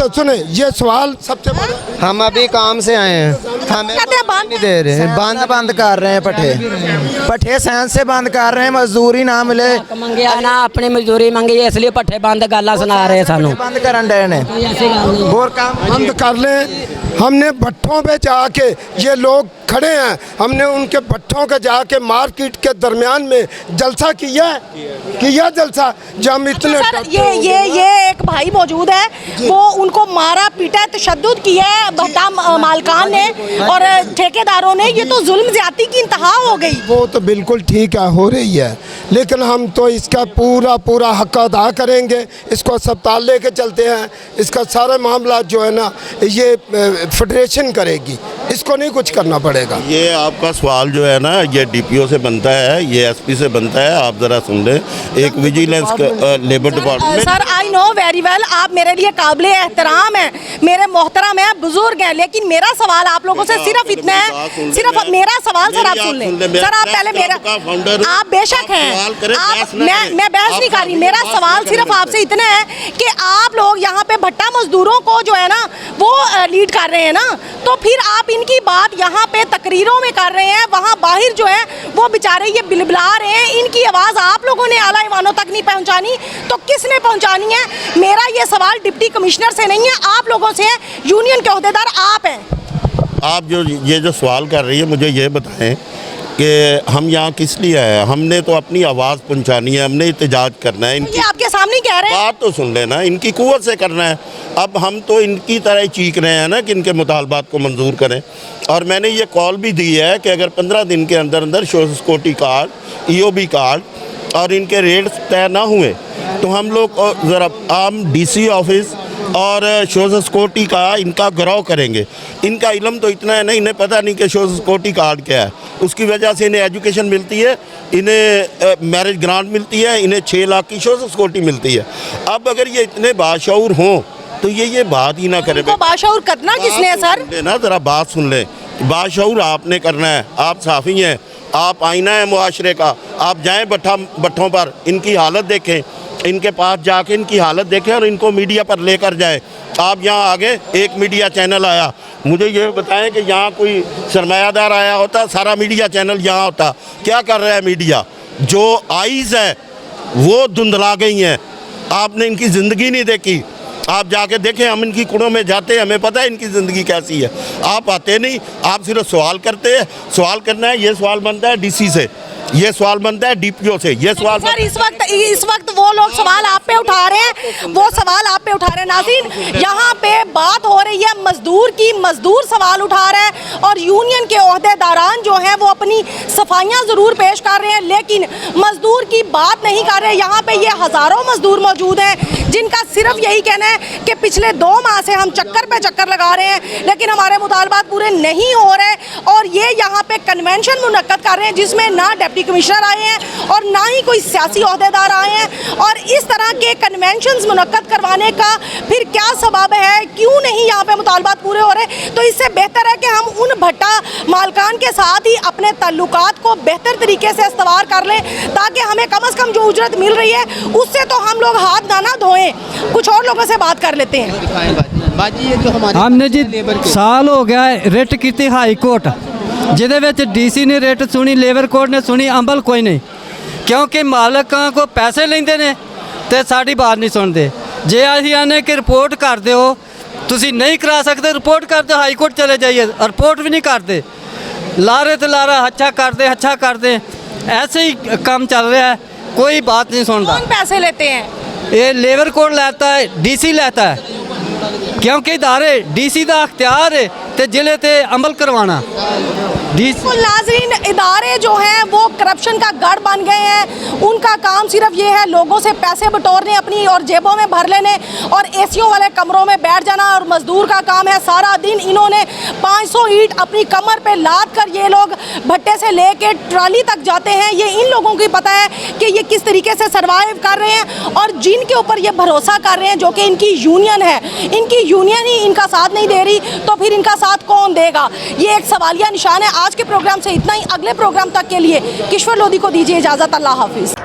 सुने, ये सवाल सबसे बड़ा। हम अभी काम से आए हैं, हमें नहीं दे रहे हैं, बंद कर रहे हैं पट्ठे साइंस से बंद कर रहे हैं, मजदूरी ना मिले। मंगिया ना अपनी मजदूरी मंगी है, इसलिए पट्ठे बंद गाला सुना रहे सानू। बंद करन डे ने और काम बंद कर लें। हमने भट्ठों पे जाके, ये लोग खड़े हैं, हमने उनके भट्ठों के जाके मार्केट के दरमियान में जलसा किया जलसा। जब हम इतने सर ये एक भाई मौजूद है, वो उनको मारा पीटा तशद्दुद किया है भट्टा मालकान ने और ठेकेदारों ने। ये तो जुल्म ज्यादती की इंतहा हो गई। वो तो बिल्कुल ठीक है, हो रही है, लेकिन हम तो इसका पूरा हक अदा करेंगे। इसको अस्पताल लेके चलते हैं, इसका सारा मामला जो है ना ये फेडरेशन करेगी, इसको नहीं कुछ करना पड़ेगा। ये आपका सवाल जो है ना ये डीपीओ से बनता है, ये एसपी से बनता है। आप ज़रा सुन लें, एक vigilance labour department. Sir I know very well, आप मेरे लिए काबिले एहतराम हैं, मेरे मोहतरम हैं, बुजुर्ग हैं, लेकिन मेरा सवाल आप लोगों से सिर्फ इतना है, सिर्फ मेरा सवाल सर आप सुन लें। सर आप पहले मेरा, आप बेशक हैं, आप मैं बहस नहीं कर रही, मेरा सवाल सिर्फ आपसे इतना है कि आप लोग यहाँ पे भट्टा मजदूरों को जो है ना वो लीड कर रहे हैं ना, तो फिर आप इनकी बात यहाँ पे तकरीरों में कर रहे हैं, वहाँ बाहर जो है वो बेचारे ये बिलबिला रहे हैं, इनकी आवाज़ आप लोगों ने आला ईवानों तक नहीं पहुँचानी, तो किसने पहुँचानी है? मेरा ये सवाल डिप्टी कमिश्नर से नहीं है, आप लोगों से है, यूनियन के ओहदेदार आप हैं। आप जो सवाल कर रही है, मुझे ये बताएं कि हम यहाँ किस लिए आए हैं? हमने तो अपनी आवाज़ पहुँचानी है, हमने एहतजाज करना है। ये आपके सामने कह रहे हैं, बात तो सुन लेना, इनकी कुव्वत से करना है। अब हम तो इनकी तरह ही चीख रहे हैं ना कि इनके मुतालबात को मंजूर करें, और मैंने ये कॉल भी दी है कि अगर 15 दिन के अंदर social security card, EOB card और इनके रेट्स तय ना हुए तो हम लोग ज़रा आम DC ऑफिस और सोशल सिक्योरिटी का इनका गिरव करेंगे। इनका इल्म तो इतना है ना, इन्हें पता नहीं कि सोशल सिक्योरिटी कार्ड क्या है। उसकी वजह से इन्हें एजुकेशन मिलती है, इन्हें मैरिज ग्रांट मिलती है, इन्हें 6 लाख की सोशल सिक्योरिटी मिलती है। अब अगर ये इतने बाशऊर हों तो ये बात ही ना करें। बाशऊर करना किसने है सर? ना ज़रा बात सुन ले, बाशऊर आपने करना है, आप साफ़ी हैं, आप आईना है मुआशरे का। आप जाएँ भट्ठों पर, इनकी हालत देखें, इनके पास जाके इनकी हालत देखें और इनको मीडिया पर लेकर जाए। आप यहाँ आगे एक मीडिया चैनल आया, मुझे ये बताएं कि यहाँ कोई सरमायादार आया होता, सारा मीडिया चैनल यहाँ होता। क्या कर रहा है मीडिया? जो आइज़ है वो धुंधला गई हैं, आपने इनकी ज़िंदगी नहीं देखी। आप जाके देखें, हम इनकी कुड़ों में जाते हैं, हमें पता है इनकी ज़िंदगी कैसी है। आप आते नहीं, आप सिर्फ सवाल करते हैं। सवाल करना है, ये सवाल बनता है DC से, ये सवाल बनता है DPO से, ये सवाल सर इस वक्त वो लोग सवाल आप पे उठा रहे हैं, वो सवाल आप पे उठा रहे हैं। नाज़रीन, यहाँ पे बात हो रही है मजदूर की, मजदूर सवाल उठा रहे हैं और यूनियन के ओहदेदारान जो हैं वो अपनी सफाइयाँ ज़रूर पेश कर रहे हैं, लेकिन मजदूर की बात नहीं कर रहे। यहाँ पे ये हज़ारों मजदूर मौजूद हैं जिनका सिर्फ यही कहना है कि पिछले 2 माह से हम चक्कर पे चक्कर लगा रहे हैं, लेकिन हमारे मुतालबात पूरे नहीं हो रहे, और ये यहाँ पे कन्वेंशन मुनक्कद कर रहे हैं जिसमें ना डिप्टी कमिश्नर आए हैं और ना ही कोई सियासी ओहदेदार आए हैं। और इस तरह के कन्वेंशंस मुनक्कद करवाने का फिर क्या सबब है, क्यों नहीं यहाँ पे मुतालबात पूरे हो रहे? तो इससे बेहतर है कि हम उन भट्टा मालकान के साथ ही अपने ताल्लुकात को बेहतर तरीके से इस्तवार कर लें, ताकि हमें कम से कम जो उजरत मिल रही है उससे तो हम लोग हाथ ना धोएं। कुछ और लोगों से बात कर लेते हैं। बाजी, ये जो हमारे हमने जी साल हो गया रिट की हाई कोर्ट, ਜਿਹਦੇ ਵਿੱਚ DC ਨੇ ਰੇਟ ਸੁਣੀ, ਲੇਬਰ ਕੋਡ ਨੇ ਸੁਣੀ, ਅਮਲ ਕੋਈ ਨਹੀਂ, ਕਿਉਂਕਿ ਮਾਲਕਾਂ ਕੋ ਪੈਸੇ ਲੈਂਦੇ ਨੇ ਤੇ ਸਾਡੀ ਬਾਤ ਨਹੀਂ ਸੁਣਦੇ। ਜੇ ਅਸੀਂ ਆਨੇ ਕਿ ਰਿਪੋਰਟ ਕਰ ਦਿਓ, ਤੁਸੀਂ ਨਹੀਂ ਕਰਾ ਸਕਦੇ, ਰਿਪੋਰਟ ਕਰ ਦਿਓ, ਹਾਈ ਕੋਰਟ ਚਲੇ ਜਾਈਏ, ਰਿਪੋर्ट भी नहीं करते, लारे तो लारा अच्छा कर दे, ऐसे ही काम चल रहा है, कोई बात नहीं सुनता। कौन पैसे लेते हैं? ये लेबर कोड लेता है, DC लेता है, क्योंकि इदारे DC का अख्तियार है तो जिले ते अमल करवाना। नाज़रीन, इदारे जो हैं वो करप्शन का गढ़ बन गए हैं। उनका काम सिर्फ ये है लोगों से पैसे बटोरने अपनी और जेबों में भर लेने और एसियों वाले कमरों में बैठ जाना। और मजदूर का काम है सारा दिन इन्होंने 500 ईंट अपनी कमर पे लाद कर ये लोग भट्टे से लेके ट्राली तक जाते हैं। ये इन लोगों की पता है कि ये किस तरीके से सर्वाइव कर रहे हैं, और जिनके ऊपर ये भरोसा कर रहे हैं जो कि इनकी यूनियन है, इनकी यूनियन ही इनका साथ नहीं दे रही, तो फिर इनका साथ कौन देगा? ये एक सवालिया निशान है। आज के प्रोग्राम से इतना ही। अगले प्रोग्राम तक के लिए किश्वर लोधी को दीजिए इजाज़त। अल्लाह हाफिज़।